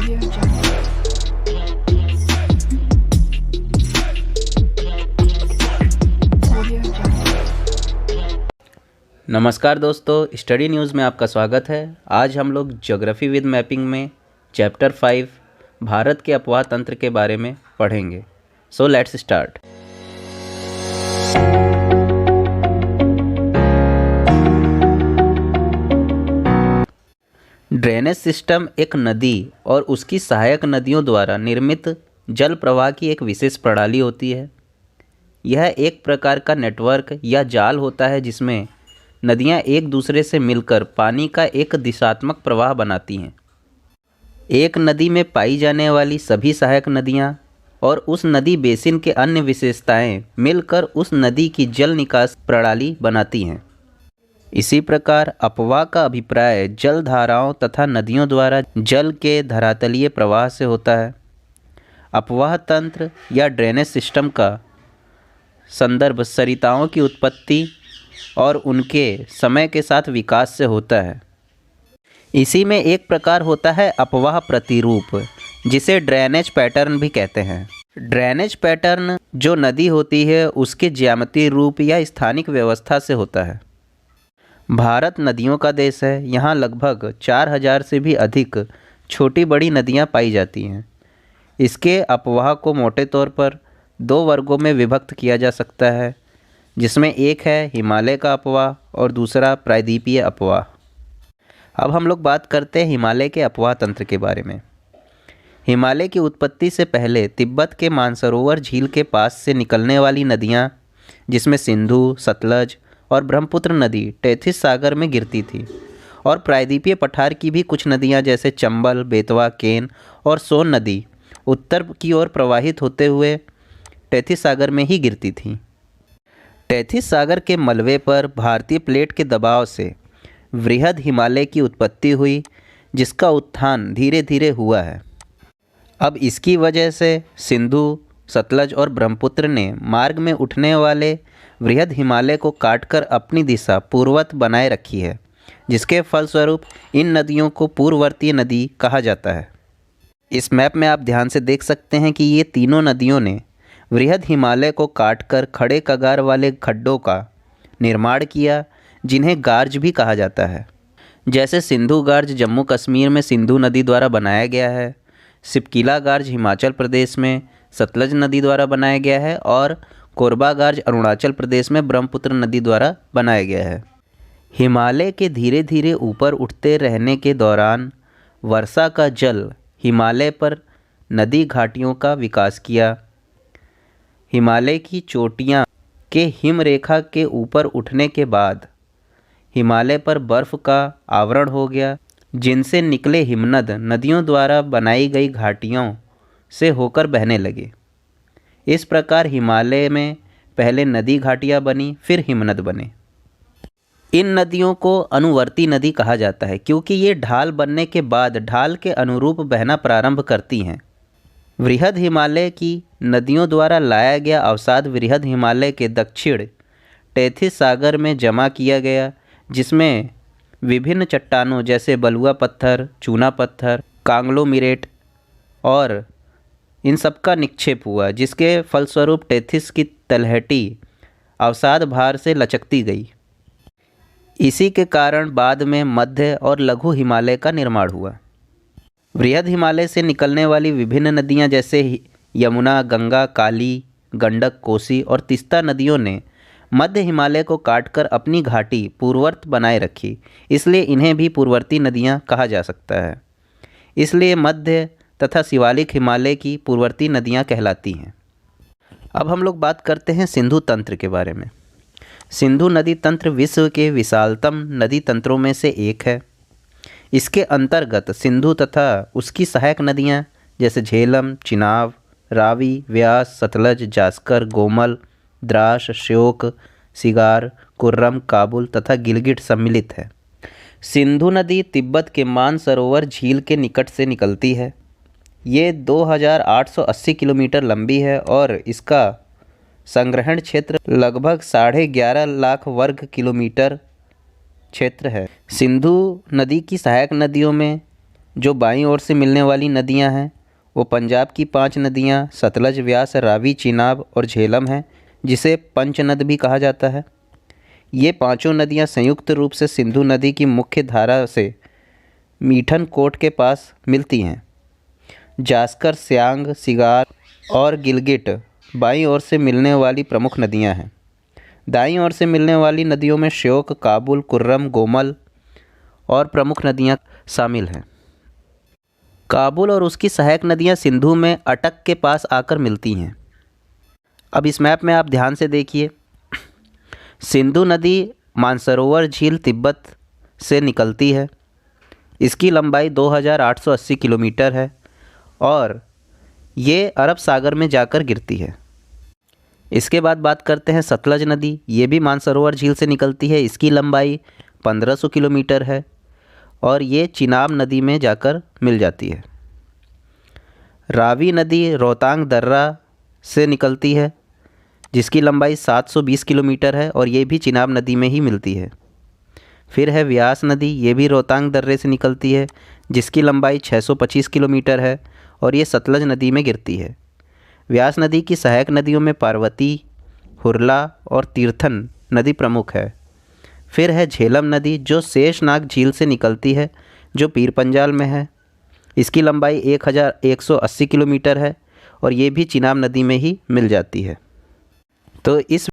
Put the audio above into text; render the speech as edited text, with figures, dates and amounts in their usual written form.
Audio Jungle. Audio Jungle. नमस्कार दोस्तों, study news में आपका स्वागत है। आज हम लोग ज्योग्राफी विद मैपिंग में चैप्टर 5 भारत के अपवाह तंत्र के बारे में पढ़ेंगे। So let's start. Drainage system एक नदी और उसकी सहायक नदियों द्वारा निर्मित जल प्रवाह की एक विशेष प्रणाली होती है। यह एक प्रकार का नेटवर्क या जाल होता है जिसमें नदियां एक दूसरे से मिलकर पानी का एक दिशात्मक प्रवाह बनाती हैं। एक नदी में पाई जाने वाली सभी सहायक नदियां और उस नदी बेसिन के अन्य विशेषताएं मिलकर उस नदी की जल निकास प्रणाली बनाती हैं। इसी प्रकार अपवाह का अभिप्राय जल धाराओं तथा नदियों द्वारा जल के धरातलीय प्रवाह से होता है। अपवाह तंत्र या ड्रेनेज सिस्टम का संदर्भ सरिताओं की उत्पत्ति और उनके समय के साथ विकास से होता है। इसी में एक प्रकार होता है अपवाह प्रतिरूप, जिसे ड्रेनेज पैटर्न भी कहते हैं। ड्रेनेज पैटर्न जो नदी होती है उसके ज्यामितीय रूप या स्थानिक व्यवस्था से होता है। भारत नदियों का देश है। यहाँ लगभग 4000 से भी अधिक छोटी बड़ी नदियाँ पाई जाती हैं। इसके अपवाह को मोटे तौर पर 2 वर्गों में विभक्त किया जा सकता है, जिसमें एक है हिमालय का अपवाह और दूसरा प्रायद्वीपीय अपवाह। अब हम लोग बात करते हैं हिमालय के अपवाह तंत्र के बारे में। हिमालय की उत्पत्ति से पहले तिब्बत के मानसरोवर झील के पास से निकलने वाली नदियाँ, जिसमें सिंधु, सतलज और ब्रह्मपुत्र नदी टेथिस सागर में गिरती थी, और प्रायद्वीपीय पठार की भी कुछ नदियाँ जैसे चंबल, बेतवा, केन और सोन नदी उत्तर की ओर प्रवाहित होते हुए टेथिस सागर में ही गिरती थीं। टेथिस सागर के मलबे पर भारतीय प्लेट के दबाव से वृहद हिमालय की उत्पत्ति हुई, जिसका उत्थान धीरे धीरे हुआ है। अब इसकी वजह से सिंधु, सतलज और ब्रह्मपुत्र ने मार्ग में उठने वाले वृहद हिमालय को काटकर अपनी दिशा पूर्ववत बनाए रखी है, जिसके फलस्वरूप इन नदियों को पूर्ववर्तीय नदी कहा जाता है। इस मैप में आप ध्यान से देख सकते हैं कि ये तीनों नदियों ने वृहद हिमालय को काटकर खड़े कगार वाले खड्डों का निर्माण किया, जिन्हें गार्ज भी कहा जाता है। जैसे सिंधु गार्ज जम्मू कश्मीर में सिंधु नदी द्वारा बनाया गया है, सिपकिला गार्ज हिमाचल प्रदेश में सतलज नदी द्वारा बनाया गया है, और कोरबा गार्ज अरुणाचल प्रदेश में ब्रह्मपुत्र नदी द्वारा बनाया गया है। हिमालय के धीरे धीरे ऊपर उठते रहने के दौरान वर्षा का जल हिमालय पर नदी घाटियों का विकास किया। हिमालय की चोटियाँ के हिमरेखा के ऊपर उठने के बाद हिमालय पर बर्फ़ का आवरण हो गया, जिनसे निकले हिमनद नदियों द्वारा बनाई गई घाटियों से होकर बहने लगे। इस प्रकार हिमालय में पहले नदी घाटियाँ बनी, फिर हिमनद बने। इन नदियों को अनुवर्ती नदी कहा जाता है, क्योंकि ये ढाल बनने के बाद ढाल के अनुरूप बहना प्रारंभ करती हैं। वृहद हिमालय की नदियों द्वारा लाया गया अवसाद वृहद हिमालय के दक्षिण टेथिस सागर में जमा किया गया, जिसमें विभिन्न चट्टानों जैसे बलुआ पत्थर, चूना पत्थर, कांग्लोमीरेट और इन सब का निक्षेप हुआ, जिसके फलस्वरूप टेथिस की तलहटी अवसाद भार से लचकती गई। इसी के कारण बाद में मध्य और लघु हिमालय का निर्माण हुआ। वृहद हिमालय से निकलने वाली विभिन्न नदियाँ जैसे यमुना, गंगा, काली, गंडक, कोसी और तीस्ता नदियों ने मध्य हिमालय को काटकर अपनी घाटी पूर्ववर्त बनाए रखी, इसलिए इन्हें भी पूर्ववर्ती नदियाँ कहा जा सकता है। इसलिए मध्य तथा शिवालिक हिमालय की पूर्ववर्ती नदियाँ कहलाती हैं। अब हम लोग बात करते हैं सिंधु तंत्र के बारे में। सिंधु नदी तंत्र विश्व के विशालतम नदी तंत्रों में से एक है। इसके अंतर्गत सिंधु तथा उसकी सहायक नदियाँ जैसे झेलम, चिनाब, रावी, व्यास, सतलज, जास्कर, गोमल, द्रास, श्योक, सिगार, कुर्रम, काबुल तथा गिलगिट सम्मिलित है। सिंधु नदी तिब्बत के मानसरोवर झील के निकट से निकलती है। ये 2880 किलोमीटर लंबी है और इसका संग्रहण क्षेत्र लगभग 11.5 लाख वर्ग किलोमीटर क्षेत्र है। सिंधु नदी की सहायक नदियों में जो बाईं ओर से मिलने वाली नदियां हैं वो पंजाब की 5 नदियां सतलज, व्यास, रावी, चिनाब और झेलम हैं, जिसे पंचनद भी कहा जाता है। ये पांचों नदियां संयुक्त रूप से सिंधु नदी की मुख्य धारा से मीठन कोट के पास मिलती हैं। जास्कर, सियांग, सिगार और गिलगिट बाईं ओर से मिलने वाली प्रमुख नदियां हैं। दाईं ओर से मिलने वाली नदियों में श्योक, काबुल, कुर्रम, गोमल और प्रमुख नदियां शामिल हैं। काबुल और उसकी सहायक नदियां सिंधु में अटक के पास आकर मिलती हैं। अब इस मैप में आप ध्यान से देखिए, सिंधु नदी मानसरोवर झील तिब्बत से निकलती है। इसकी लंबाई 2880 किलोमीटर है और ये अरब सागर में जाकर गिरती है। इसके बाद बात करते हैं सतलज नदी। ये भी मानसरोवर झील से निकलती है। इसकी लंबाई 1500 किलोमीटर है और ये चिनाब नदी में जाकर मिल जाती है। रावी नदी रोहतांग दर्रा से निकलती है, जिसकी लंबाई 720 किलोमीटर है और ये भी चिनाब नदी में ही मिलती है। फिर है व्यास नदी। ये भी रोहतांग दर्रे से निकलती है, जिसकी लंबाई 625 किलोमीटर है और ये सतलज नदी में गिरती है। व्यास नदी की सहायक नदियों में पार्वती, हुरला और तीर्थन नदी प्रमुख है। फिर है झेलम नदी, जो शेषनाग झील से निकलती है, जो पीर पंजाल में है। इसकी लंबाई 1180 किलोमीटर है और ये भी चिनाब नदी में ही मिल जाती है। तो इस